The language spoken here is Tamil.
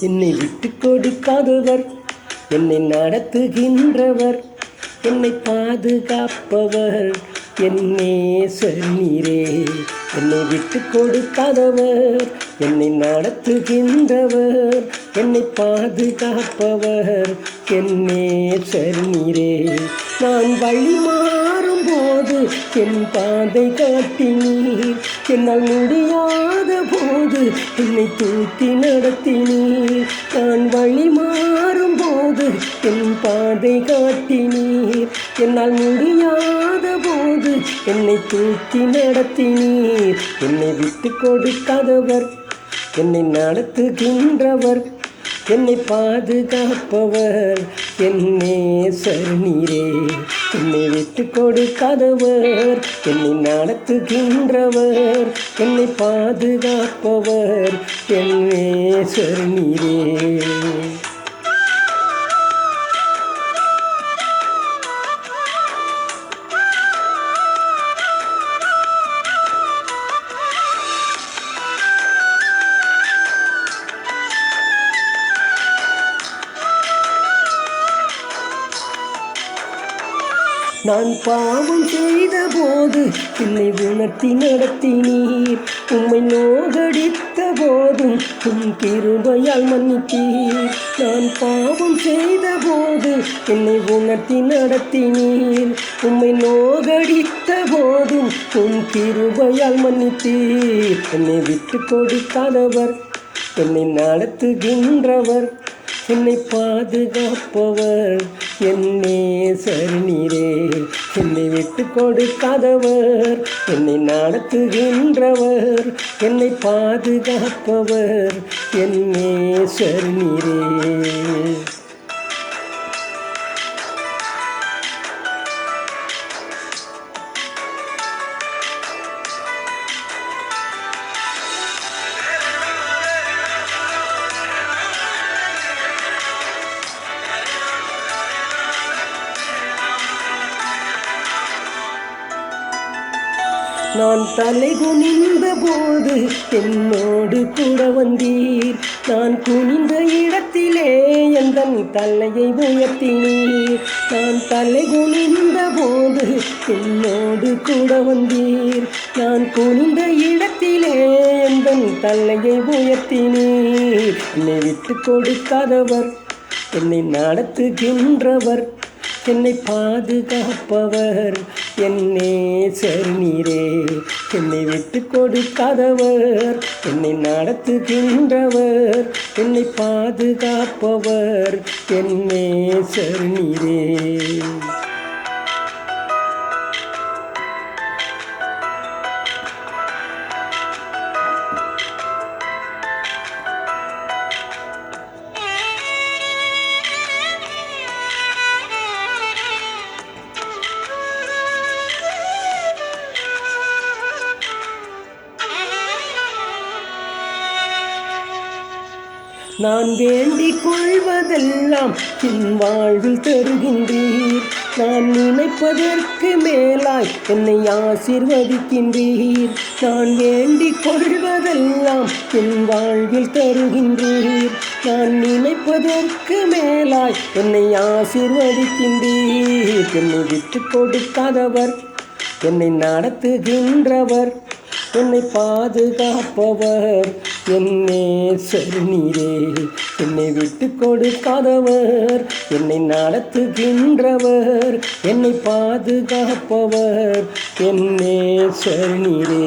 என்னை விட்டு கொடுக்காதவர், என்னை நடத்துகின்றவர், என்னை பாதுகாப்பவர், என் நேசர் நீரே. என்னை விட்டு கொடுக்காதவர், என்னை நடத்துகின்றவர், என்னை பாதுகாப்பவர், என் நேசர் நீரே. நான் வழி மாறும் போது என் பாதை காட்டினீர், என்னால் முடியாத போது என்னை தூக்கி நடத்தினீர். நான் வழி மாறும் போது என் பாதை காட்டினீர், என்னால் முடியாத போது என்னை தூக்கி நடத்தினீர். என்னை விட்டு கொடுக்காதவர், என்னை நடத்துகின்றவர், என்னை பாதுகாப்பவர், என் நேசர் நீரே. என்னை விட்டு கொடுக்காதவர், என்னை நடத்துகின்றவர், என்னை பாதுகாப்பவர், என் நேசர் நீரே. நான் பாவம் செய்த போது என்னை உணர்த்தி நடத்தினீர், உம்மை நோகடித்த போதும் உம் கிருபையால் மன்னித்தீர். நான் பாவம் செய்த போது என்னை உணர்த்தி நடத்தினீர், உம்மை நோகடித்த போதும் உம் கிருபையால் மன்னித்தீர். என்னை விட்டு கொடுக்காதவர், என்னை நடத்துகின்றவர், என்னை பாதுகாப்பவர், என் நேசர் நீரே. என்னை விட்டு கொடுக்காதவர், என்னை நடத்துகின்றவர், என்னை பாதுகாப்பவர், என் நேசர் நீரே. நான் தலை குனிந்த போது என்னோடு கூட வந்தீர், நான் குனிந்த இடத்திலே எந்தன் தலையை உயர்த்தினீர். நான் தலை குனிந்த போது என்னோடு கூட வந்தீர், நான் குனிந்த இடத்திலே எந்தன் தலையை உயர்த்தினீர். என்னை விட்டு கொடுக்காதவர், என்னை நடத்துகின்றவர், என்னை பாதுகாப்பவர், என் நேசர் நீரே. என்னை விட்டு கொடுக்காதவர், என்னை நடத்துகின்றவர், என்னை பாதுகாப்பவர், என் நேசர் நீரே. நான் வேண்டிக் கொள்வதெல்லாம் என் வாழ்வில் தருகின்றீர், நான் நினைப்பதற்கு மேலாய் என்னை ஆசீர்வதிக்கின்றீர். நான் வேண்டிக் கொள்வதெல்லாம் என் வாழ்வில் தருகின்றீர், நான் நினைப்பதற்கு மேலாய் என்னை ஆசீர்வதிக்கின்றீர். என்னை விட்டு கொடுக்காதவர், என்னை நடத்துகின்றவர், என்னை பாதுகாப்பவர், என் நேசர் நீரே. என்னை விட்டு கொடுக்காதவர், என்னை நடத்துகின்றவர், என்னை பாதுகாப்பவர், என் நேசர் நீரே.